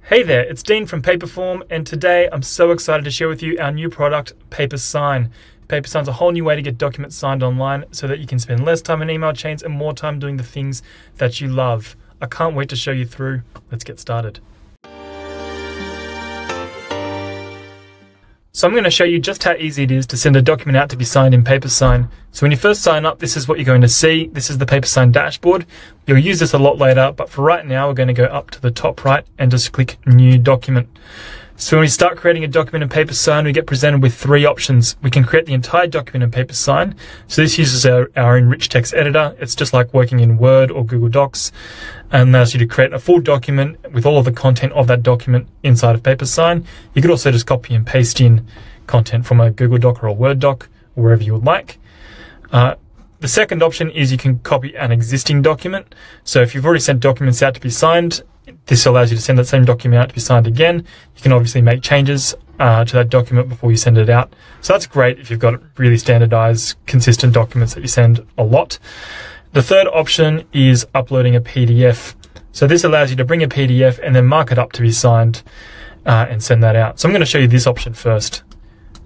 Hey there, it's Dean from Paperform, and today I'm so excited to share with you our new product, Papersign. Papersign's a whole new way to get documents signed online so that you can spend less time in email chains and more time doing the things that you love. I can't wait to show you through. Let's get started. So I'm going to show you just how easy it is to send a document out to be signed in Papersign. So when you first sign up, this is what you're going to see. This is the Papersign dashboard. You'll use this a lot later, but for right now, we're going to go up to the top right and just click New Document. So when we start creating a document in Papersign, we get presented with three options. We can create the entire document in Papersign. So this uses our enriched text editor. It's just like working in Word or Google Docs, and allows you to create a full document with all of the content of that document inside of Papersign. You could also just copy and paste in content from a Google Doc or a Word doc, or wherever you would like. The second option is you can copy an existing document. So if you've already sent documents out to be signed, this allows you to send that same document out to be signed again. You can obviously make changes to that document before you send it out. So that's great if you've got really standardized, consistent documents that you send a lot. The third option is uploading a PDF. So this allows you to bring a PDF and then mark it up to be signed and send that out. So I'm going to show you this option first.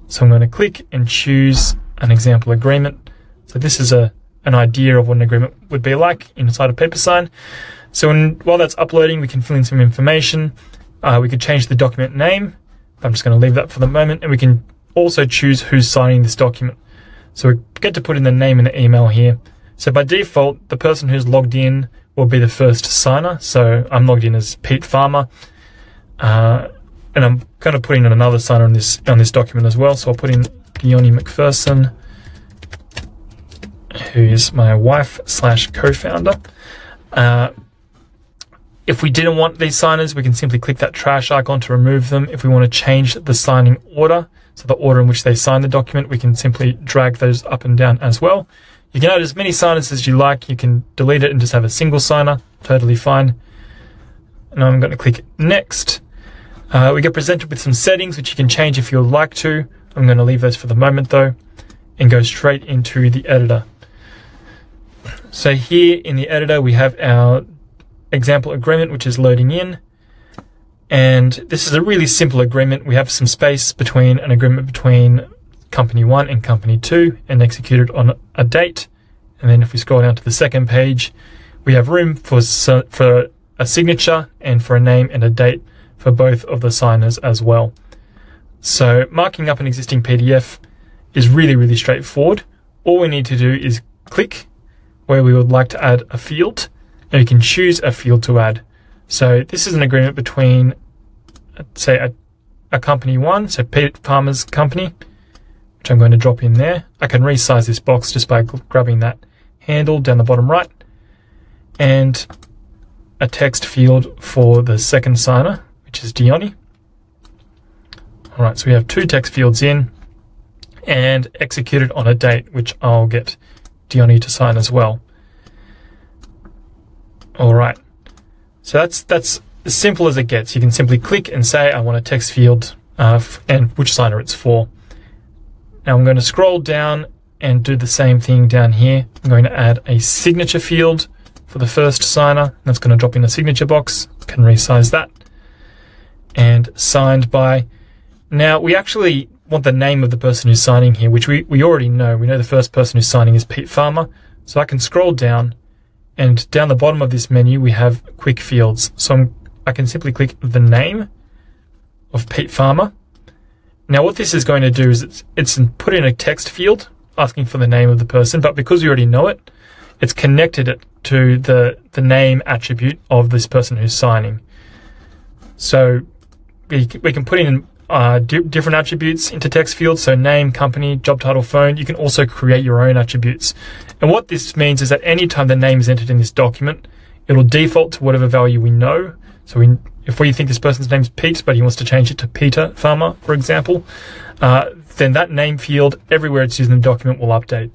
So I'm going to click and choose an example agreement. So this is an idea of what an agreement would be like inside of Papersign. So while that's uploading, we can fill in some information. We could change the document name. I'm just going to leave that for the moment. And we can also choose who's signing this document. So we get to put in the name and the email here. So by default, the person who's logged in will be the first signer. So I'm logged in as Pete Farmer. And I'm going to put in another signer on this document as well. So I'll put in Diony McPherson, who is my wife / co-founder. If we didn't want these signers, we can simply click that trash icon to remove them. If we want to change the signing order, so the order in which they sign the document, we can simply drag those up and down as well. You can add as many signers as you like. You can delete it and just have a single signer, totally fine. And I'm going to click Next. We get presented with some settings which you can change if you would like to. I'm going to leave those for the moment though, and go straight into the editor. So here in the editor, we have our example agreement, which is loading in. And this is a really simple agreement. We have some space between an agreement between company 1 and company 2 and executed on a date. And then if we scroll down to the second page, we have room for a signature and for a name and a date for both of the signers as well. So marking up an existing PDF is really, really straightforward. All we need to do is click where we would like to add a field, and we can choose a field to add. So this is an agreement between, say, a company 1, so Pete Farmer's company, which I'm going to drop in there. I can resize this box just by grabbing that handle down the bottom right, and a text field for the second signer, which is Diony. All right, so we have two text fields in, and executed on a date, which I'll get Diony to sign as well. All right, so that's as simple as it gets. You can simply click and say, I want a text field and which signer it's for. Now I'm going to scroll down and do the same thing down here. I'm going to add a signature field for the first signer. That's going to drop in a signature box. Can resize that. And signed by. Now we actually want the name of the person who's signing here, which we already know. We know the first person who's signing is Pete Farmer. So I can scroll down, and down the bottom of this menu, we have quick fields. So I can simply click the name of Pete Farmer. Now what this is going to do is it's put in a text field asking for the name of the person, but because we already know it, it's connected it to the name attribute of this person who's signing. So we can put in different attributes into text fields, so name, company, job title, phone. You can also create your own attributes. And what this means is that anytime the name is entered in this document, it'll default to whatever value we know. So if we think this person's name is Pete, but he wants to change it to Peter Farmer, for example, then that name field, everywhere it's used in the document, will update.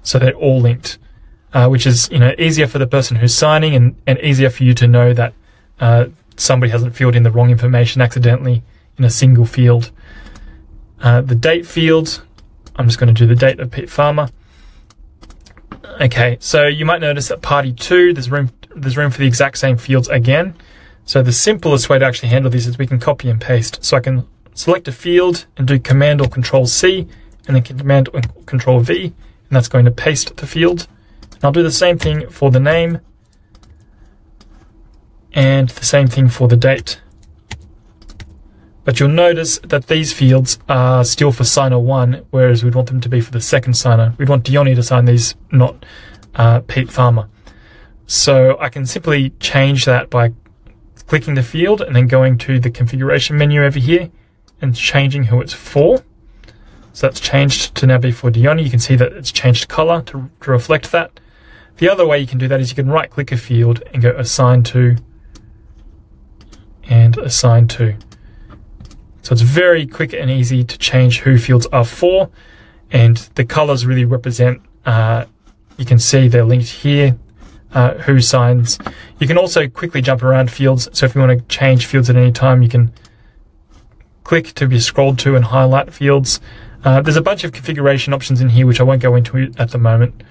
So they're all linked, which is easier for the person who's signing and easier for you to know that somebody hasn't filled in the wrong information accidentally in a single field. The date field, I'm just going to do the date of Pete Farmer. Okay, so you might notice at party 2, there's room for the exact same fields again. So the simplest way to actually handle this is we can copy and paste. So I can select a field and do Command or Control C, and then Command or Control V, and that's going to paste the field. And I'll do the same thing for the name, and the same thing for the date. But you'll notice that these fields are still for signer 1, whereas we'd want them to be for the second signer. We'd want Diony to sign these, not Pete Farmer. So I can simply change that by clicking the field and then going to the configuration menu over here and changing who it's for. So that's changed to now be for Diony. You can see that it's changed color to reflect that. The other way you can do that is you can right click a field and go assign to and assign to. So it's very quick and easy to change who fields are for, and the colors really represent, you can see they're linked here, who signs. You can also quickly jump around fields, so if you want to change fields at any time, you can click to be scrolled to and highlight fields. There's a bunch of configuration options in here which I won't go into at the moment.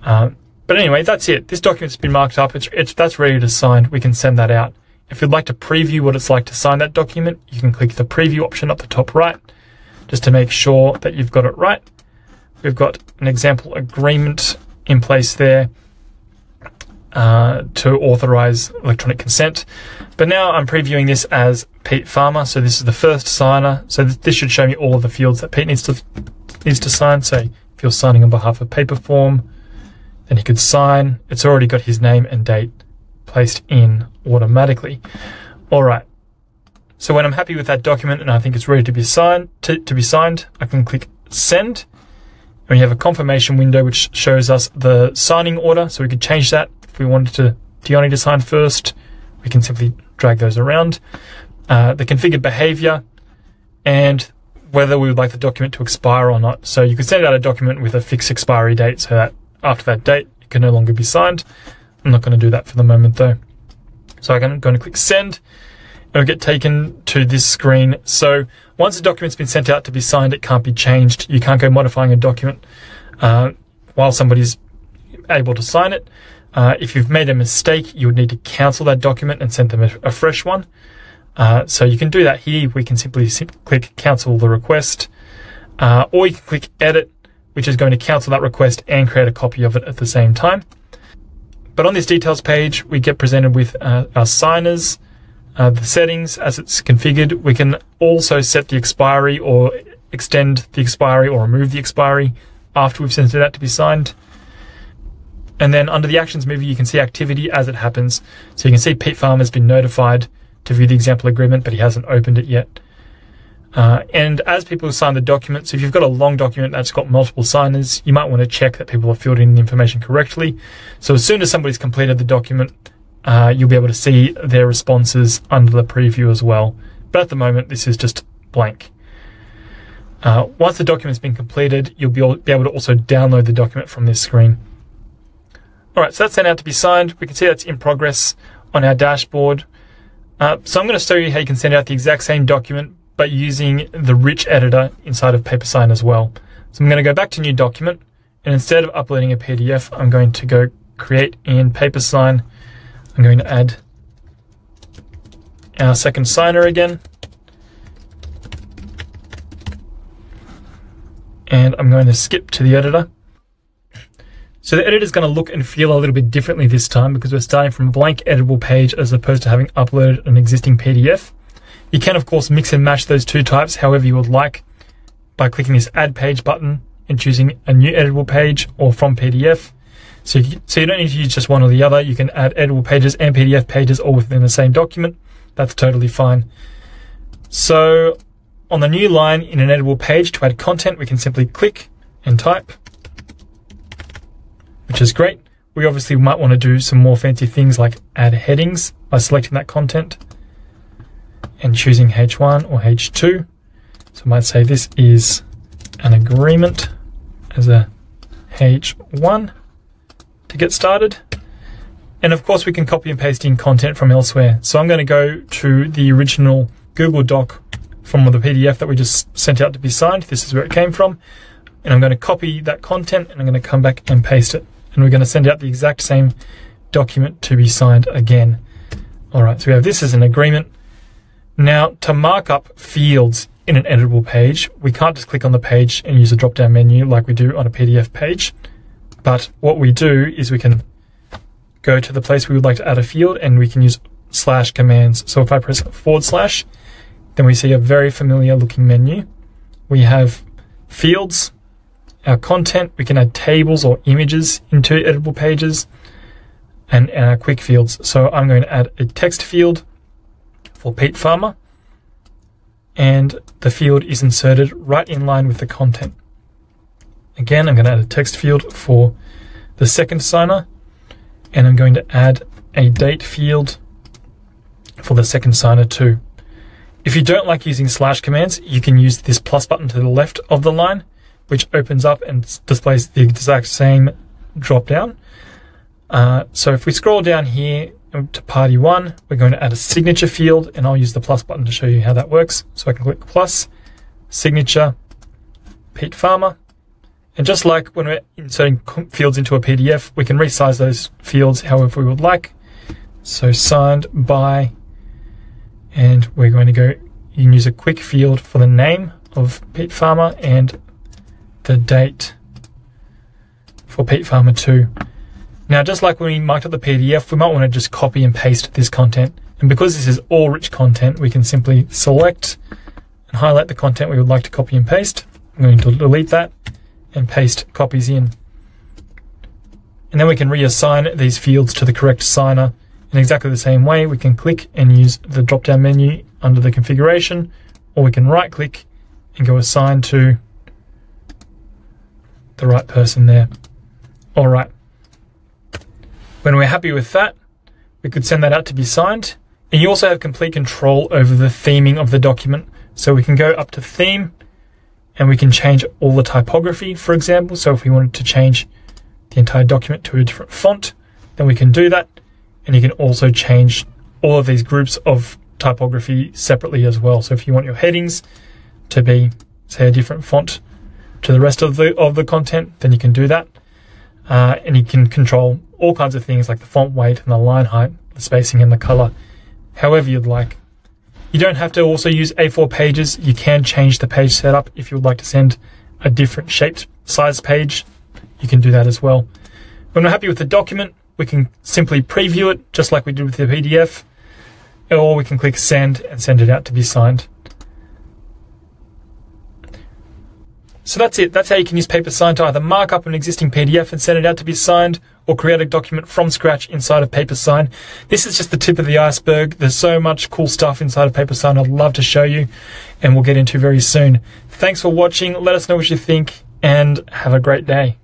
But anyway, that's it. This document's been marked up. That's ready to sign. We can send that out. If you'd like to preview what it's like to sign that document, you can click the preview option up the top right, just to make sure that you've got it right. We've got an example agreement in place there to authorize electronic consent. But now I'm previewing this as Pete Farmer, so this is the first signer. So this should show me all of the fields that Pete needs to sign. So if you're signing on behalf of Paperform, then he could sign. It's already got his name and date placed in automatically. All right. So when I'm happy with that document and I think it's ready to be signed, I can click send. And we have a confirmation window which shows us the signing order. So we could change that. If we wanted Diony to sign first, we can simply drag those around. The configured behavior and whether we would like the document to expire or not. So you could send out a document with a fixed expiry date so that after that date, it can no longer be signed. I'm not going to do that for the moment though. So I'm going to click send and we'll get taken to this screen. So once the document's been sent out to be signed, it can't be changed. You can't go modifying a document while somebody's able to sign it. If you've made a mistake, you would need to cancel that document and send them a fresh one. So you can do that here. We can simply click cancel the request, or you can click edit, which is going to cancel that request and create a copy of it at the same time. But on this details page, we get presented with our signers, the settings as it's configured. We can also set the expiry or extend the expiry or remove the expiry after we've sent it out to be signed. And then under the actions movie, you can see activity as it happens. So you can see Pete Farmer has been notified to view the example agreement, but he hasn't opened it yet. And as people sign the document, so if you've got a long document that's got multiple signers, you might want to check that people have filled in the information correctly. So as soon as somebody's completed the document, you'll be able to see their responses under the preview as well. But at the moment, this is just blank. Once the document's been completed, you'll be able to also download the document from this screen. All right, so that's sent out to be signed. We can see that's in progress on our dashboard. So I'm going to show you how you can send out the exact same document, but using the rich editor inside of Papersign as well. So I'm going to go back to new document, and instead of uploading a PDF, I'm going to go create in Papersign. I'm going to add our second signer again. And I'm going to skip to the editor. So the editor is going to look and feel a little bit differently this time because we're starting from a blank editable page as opposed to having uploaded an existing PDF. You can, of course, mix and match those two types however you would like by clicking this Add Page button and choosing a new editable page or from PDF. So you don't need to use just one or the other. You can add editable pages and PDF pages all within the same document. That's totally fine. So on the new line in an editable page to add content, we can simply click and type, which is great. We obviously might want to do some more fancy things like add headings by selecting that content and choosing H1 or H2. So I might say this is an agreement as a H1 to get started. And of course we can copy and paste in content from elsewhere. So I'm going to go to the original Google Doc from the PDF that we just sent out to be signed. This is where it came from. And I'm going to copy that content and I'm going to come back and paste it. And we're going to send out the exact same document to be signed again. All right, so we have this as an agreement. Now, to mark up fields in an editable page, we can't just click on the page and use a drop-down menu like we do on a PDF page. But what we do is we can go to the place we would like to add a field, and we can use slash commands. So if I press /, then we see a very familiar looking menu. We have fields, our content, we can add tables or images into editable pages, and our quick fields. So I'm going to add a text field for Pete Farmer, and the field is inserted right in line with the content. Again, I'm going to add a text field for the second signer, and I'm going to add a date field for the second signer too. If you don't like using slash commands, you can use this plus button to the left of the line, which opens up and displays the exact same drop down. So if we scroll down here to party 1, we're going to add a signature field, and I'll use the plus button to show you how that works. So I can click plus, signature, Pete Farmer. And just like when we're inserting fields into a PDF, we can resize those fields however we would like. So signed by, and we're going to go, you can use a quick field for the name of Pete Farmer and the date for Pete Farmer 2. Now, just like when we marked up the PDF, we might want to just copy and paste this content. And because this is all rich content, we can simply select and highlight the content we would like to copy and paste. I'm going to delete that and paste copies in. And then we can reassign these fields to the correct signer in exactly the same way. We can click and use the drop-down menu under the configuration, or we can right-click and go assign to the right person there. All right. When we're happy with that, we could send that out to be signed. And you also have complete control over the theming of the document. So we can go up to theme, and we can change all the typography, for example. So if we wanted to change the entire document to a different font, then we can do that. And you can also change all of these groups of typography separately as well. So if you want your headings to be, say, a different font to the rest of the content, then you can do that. And you can control all kinds of things like the font weight and the line height, the spacing and the color, however you'd like. You don't have to also use A4 pages. You can change the page setup if you would like to send a different shaped size page. You can do that as well. When we're happy with the document, we can simply preview it just like we did with the PDF, or we can click send and send it out to be signed. So that's it. That's how you can use Papersign to either mark up an existing PDF and send it out to be signed, or create a document from scratch inside of Papersign. This is just the tip of the iceberg. There's so much cool stuff inside of Papersign I'd love to show you, and we'll get into very soon. Thanks for watching. Let us know what you think, and have a great day.